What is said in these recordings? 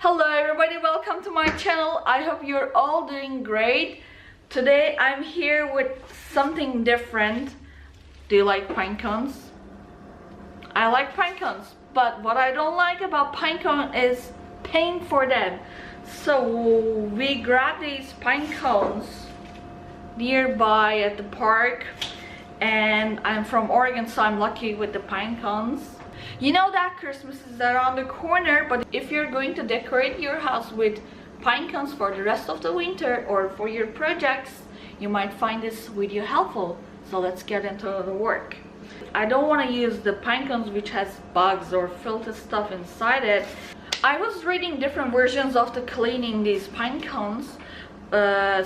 Hello everybody, welcome to my channel. I hope you're all doing great. Today I'm here with something different. Do you like pine cones? I like pine cones, but what I don't like about pine cone is paying for them. So we grabbed these pine cones nearby at the park, and I'm from Oregon, so I'm lucky with the pine cones. You know that Christmas is around the corner, but if you're going to decorate your house with pine cones for the rest of the winter or for your projects, you might find this video helpful. So let's get into the work. I don't want to use the pine cones which has bugs or filter stuff inside it. I was reading different versions of the cleaning these pine cones.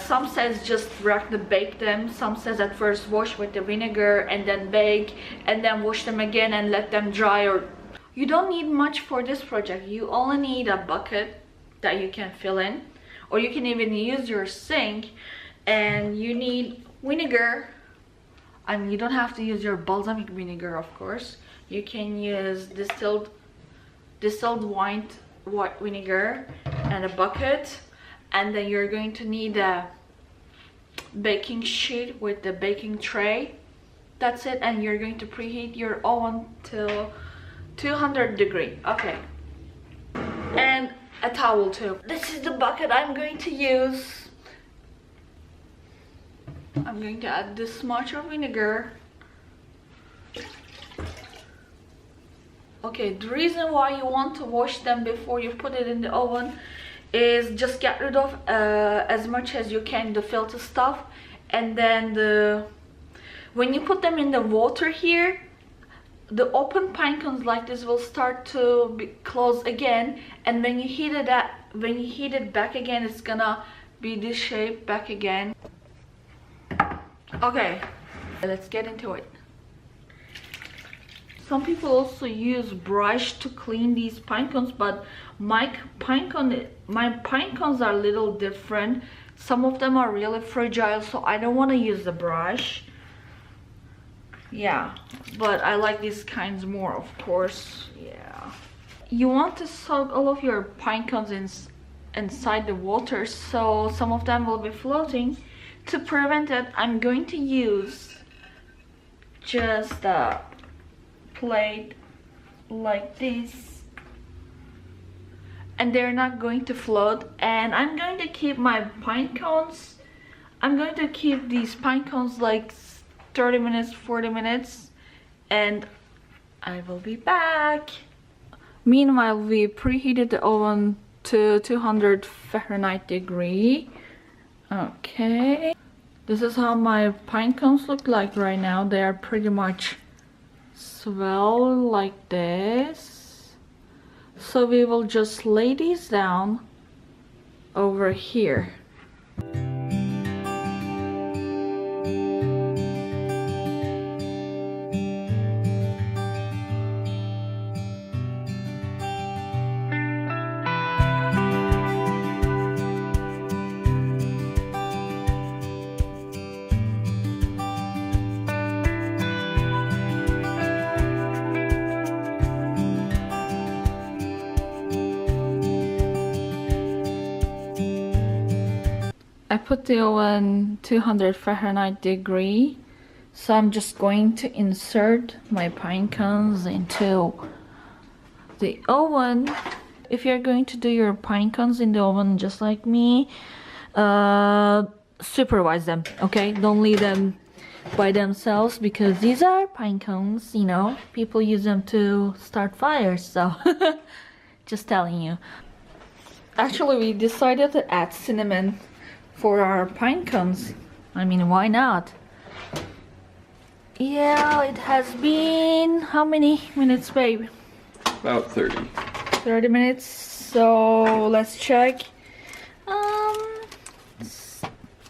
Some says just directly bake them, some says at first wash with the vinegar and then bake and then wash them again and let them dry. Or you don't need much for this project. You only need a bucket that you can fill in, or you can even use your sink, and you need vinegar. And you don't have to use your balsamic vinegar, of course. You can use distilled white vinegar and a bucket. And then you're going to need a baking sheet with the baking tray. That's it. And you're going to preheat your oven till 200 degrees. Okay. And a towel too. This is the bucket I'm going to use. I'm going to add this much of vinegar. Okay, the reason why you want to wash them before you put it in the oven is just get rid of as much as you can the filter stuff, and then when you put them in the water here, the open pine cones like this will start to be closed again, and when you heat it back again, it's gonna be this shape back again. Okay, let's get into it. Some people also use brush to clean these pine cones, but my pine cones are a little different. Some of them are really fragile, so I don't want to use the brush. Yeah, but I like these kinds more, of course. Yeah. You want to soak all of your pine cones inside the water, so some of them will be floating. To prevent it, I'm going to use just a plate like this, and they're not going to float. And I'm going to keep my pine cones, I'm going to keep these pine cones like 30 minutes, 40 minutes, and I will be back. Meanwhile, we preheated the oven to 200 Fahrenheit degree. Okay, this is how my pine cones look like right now. They are pretty much swell like this. So we will just lay these down over here. I put the oven 200 Fahrenheit degree, so I'm just going to insert my pine cones into the oven. If you're going to do your pine cones in the oven just like me, supervise them, okay? Don't leave them by themselves, because these are pine cones, you know, people use them to start fires, so just telling you. Actually, we decided to add cinnamon for our pine cones. I mean, why not? Yeah, it has been how many minutes, babe? About 30. 30 minutes. So let's check.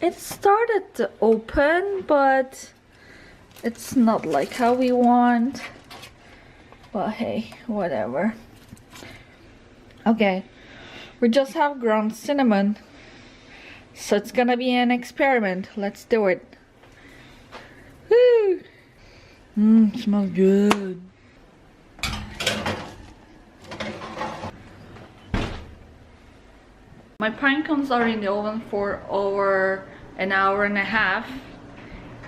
It started to open, but it's not like how we want. But hey, whatever. Okay, we just have ground cinnamon, so it's gonna be an experiment. Let's do it. Woo! Smells good. My pine cones are in the oven for over an hour and a half,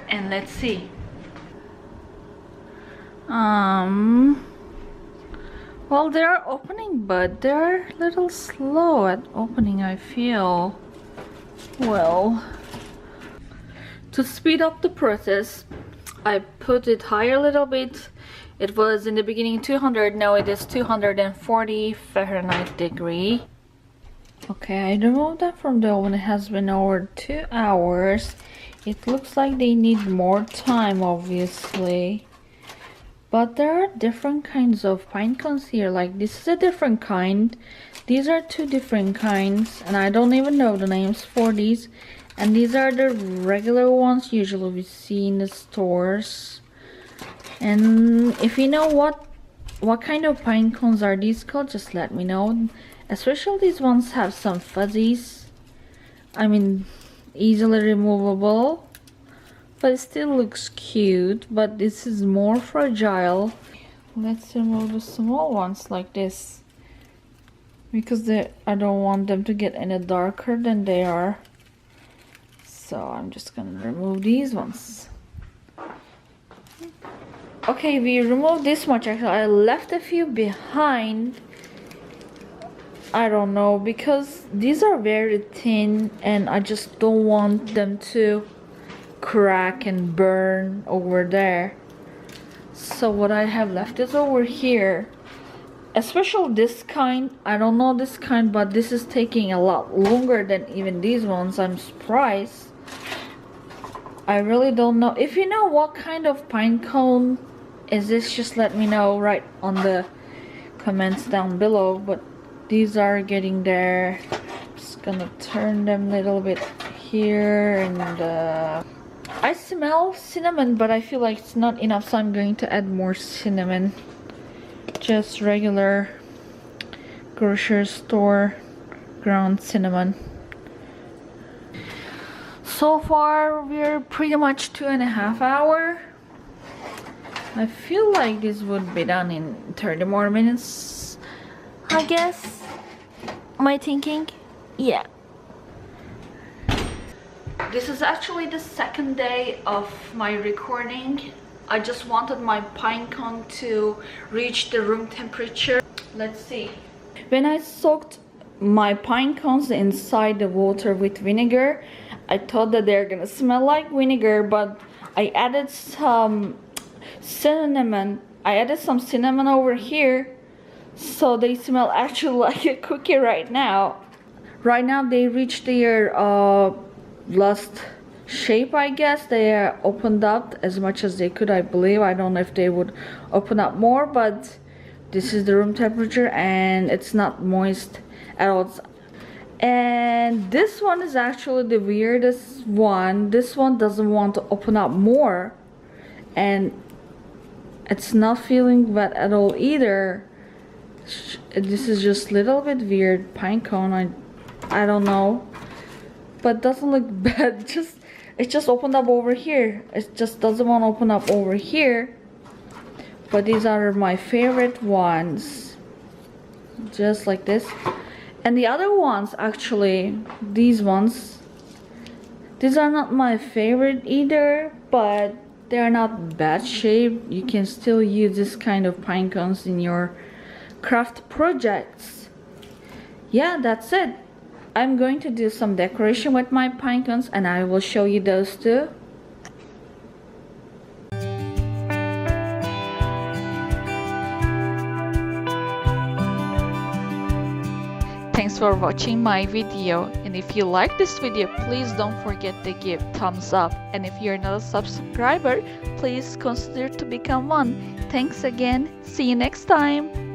and let's see. Well, they're opening, but they're a little slow at opening, I feel. Well, to speed up the process, I put it higher a little bit. It was in the beginning 200, now it is 240 Fahrenheit degree. Okay, I removed that from the oven. It has been over 2 hours. It looks like they need more time, obviously. But there are different kinds of pine cones here. Like, this is a different kind. These are 2 different kinds, and I don't even know the names for these. And these are the regular ones usually we see in the stores. And if you know what kind of pine cones are these called, just let me know. Especially these ones have some fuzzies. I mean, easily removable. But it still looks cute, but this is more fragile. Let's remove the small ones like this, because I don't want them to get any darker than they are. So I'm just gonna remove these ones. Okay, we removed this much. Actually, I left a few behind. I don't know, because these are very thin and I just don't want them to crack and burn over there. So what I have left is over here. Especially this kind. I don't know this kind, but this is taking a lot longer than even these ones. I'm surprised. I really don't know. If you know what kind of pine cone is this, just let me know right on the comments down below. But these are getting there. Just gonna turn them a little bit here, and I smell cinnamon, but I feel like it's not enough, so I'm going to add more cinnamon. Just regular grocery store ground cinnamon. So far we're pretty much 2.5 hours. I feel like this would be done in 30 more minutes, I guess. Am I thinking? Yeah. This is actually the second day of my recording. I just wanted my pine cone to reach the room temperature. Let's see. When I soaked my pine cones inside the water with vinegar, I thought that they're gonna smell like vinegar, but I added some cinnamon. I added some cinnamon over here, so they smell actually like a cookie right now. Right now they reached their last shape, I guess. They are opened up as much as they could, I believe. I don't know if they would open up more, but this is the room temperature and it's not moist at all. And this one is actually the weirdest one. This one doesn't want to open up more, and it's not feeling wet at all either. This is just a little bit weird pine cone. I don't know, but doesn't look bad. It just opened up over here. It just doesn't want to open up over here. But these are my favorite ones, just like this. And the other ones, actually, these ones, these are not my favorite either, but they're not bad shape. You can still use this kind of pine cones in your craft projects. Yeah, that's it. I'm going to do some decoration with my pine cones, and I will show you those too. Thanks for watching my video, and if you like this video, please don't forget to give thumbs up, and if you're not a subscriber, please consider to become one. Thanks again. See you next time.